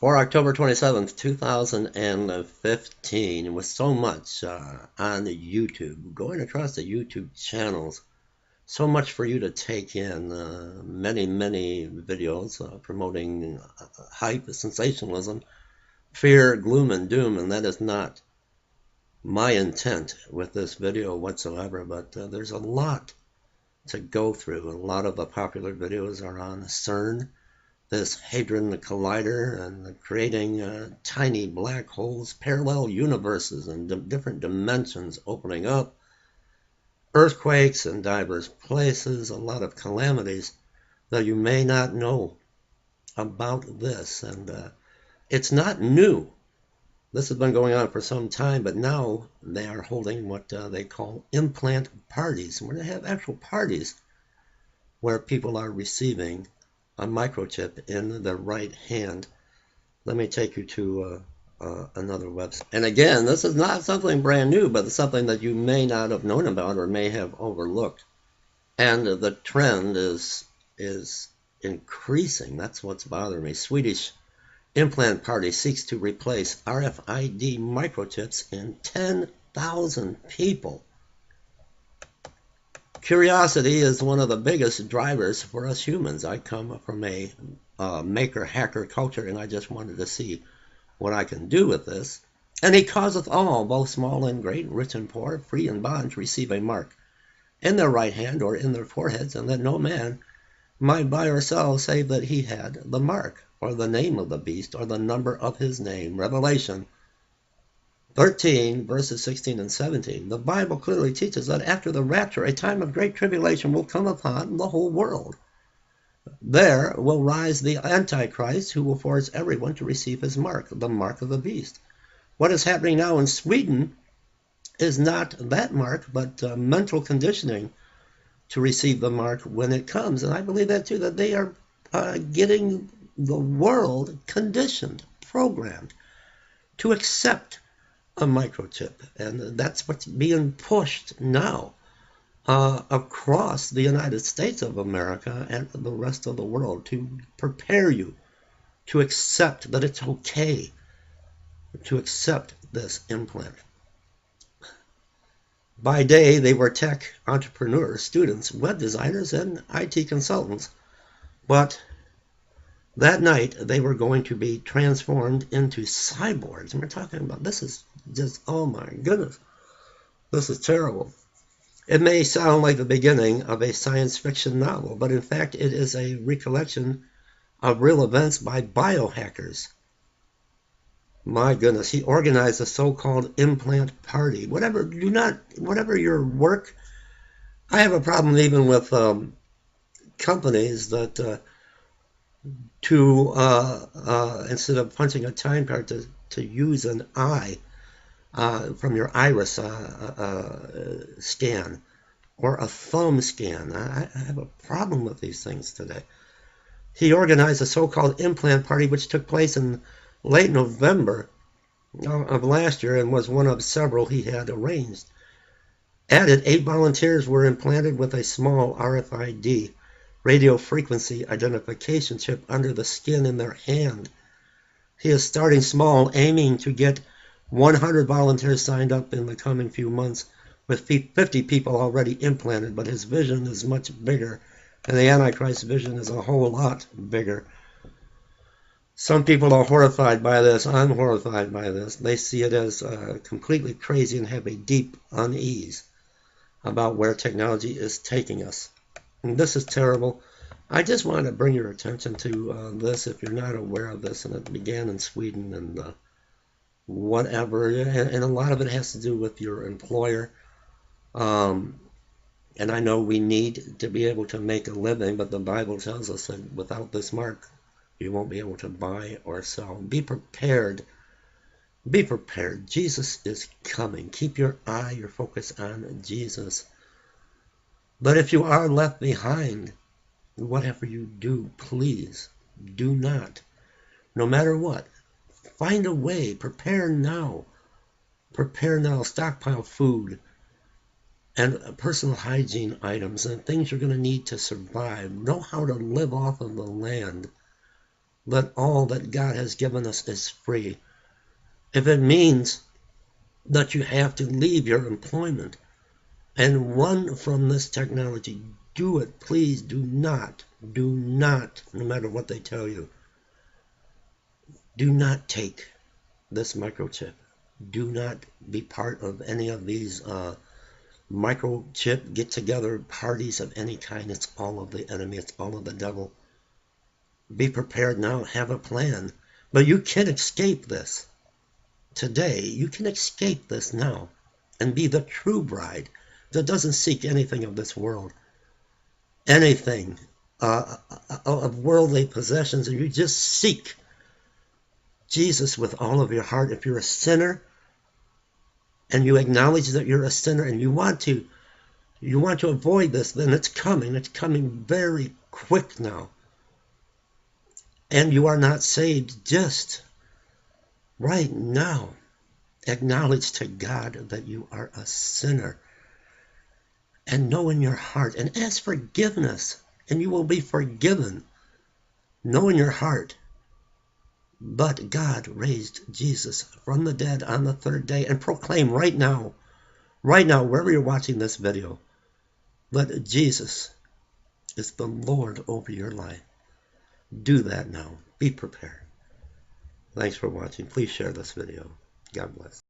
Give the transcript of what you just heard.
For October 27th, 2015, with so much on YouTube, going across the YouTube channels, so much for you to take in, many videos promoting hype, sensationalism, fear, gloom, and doom, and that is not my intent with this video whatsoever, but there's a lot to go through. A lot of the popular videos are on CERN, this Hadron Collider, and creating tiny black holes, parallel universes, and different dimensions opening up, earthquakes in diverse places, a lot of calamities that you may not know about this. And it's not new. This has been going on for some time, but now they are holding what they call implant parties. And we're going to have actual parties where people are receiving a microchip in the right hand. Let me take you to another website. And again, this is not something brand new, but it's something that you may not have known about or may have overlooked. And the trend is increasing. That's what's bothering me. Swedish Implant Party seeks to replace RFID microchips in 10,000 people. Curiosity is one of the biggest drivers for us humans. I come from a maker-hacker culture, and I just wanted to see what I can do with this. And he causeth all, both small and great, rich and poor, free and bond, to receive a mark in their right hand or in their foreheads, and that no man might buy or sell save that he had the mark, or the name of the beast, or the number of his name. Revelation 13, verses 16 and 17. The Bible clearly teaches that after the rapture, a time of great tribulation will come upon the whole world. There will rise the Antichrist, who will force everyone to receive his mark, the mark of the beast. What is happening now in Sweden is not that mark, but mental conditioning to receive the mark when it comes. And I believe that too, that they are getting the world conditioned, programmed to accept a microchip. And that's what's being pushed now across the United States of America and the rest of the world, to prepare you to accept that it's okay to accept this implant. By day, they were tech entrepreneurs, students, web designers, and IT consultants. But that night, they were going to be transformed into cyborgs. And we're talking about, this is just, oh my goodness, this is terrible. It may sound like the beginning of a science fiction novel, but in fact, it is a recollection of real events by biohackers. My goodness, he organized a so-called implant party. Whatever your work, I have a problem even with companies that instead of punching a time card, to use an eye from your iris scan or a thumb scan. I have a problem with these things today. He organized a so-called implant party, which took place in late November of last year and was one of several he had arranged. Added, 8 volunteers were implanted with a small RFID, radio frequency identification chip, under the skin in their hand. He is starting small, aiming to get 100 volunteers signed up in the coming few months, with 50 people already implanted, but his vision is much bigger, and the Antichrist vision is a whole lot bigger. Some people are horrified by this. I'm horrified by this. They see it as completely crazy and have a deep unease about where technology is taking us. And this is terrible. I just wanted to bring your attention to this if you're not aware of this. And it began in Sweden and whatever. And a lot of it has to do with your employer. And I know we need to be able to make a living, but the Bible tells us that without this mark, you won't be able to buy or sell. Be prepared. Be prepared. Jesus is coming. Keep your focus on Jesus. But if you are left behind, whatever you do, please do not. No matter what, find a way. Prepare now. Prepare now. Stockpile food and personal hygiene items and things you're going to need to survive. Know how to live off of the land. But all that God has given us is free. If it means that you have to leave your employment and run from this technology, do it. Please do not, no matter what they tell you, do not take this microchip. Do not be part of any of these microchip get-together parties of any kind. It's all of the enemy. It's all of the devil. Be prepared now. Have a plan. But you can escape this today. You can escape this now and be the true bride that doesn't seek anything of this world, anything of worldly possessions, and you just seek Jesus with all of your heart. If you're a sinner and you acknowledge that you're a sinner and you want to avoid this, then it's coming very quick now. And you are not saved, just right now acknowledge to God that you are a sinner and know in your heart and ask forgiveness, and you will be forgiven. Know in your heart, but God raised Jesus from the dead on the third day, and proclaim right now, wherever you're watching this video, that Jesus is the Lord over your life. Do that now. Be prepared. Thanks for watching. Please share this video. God bless.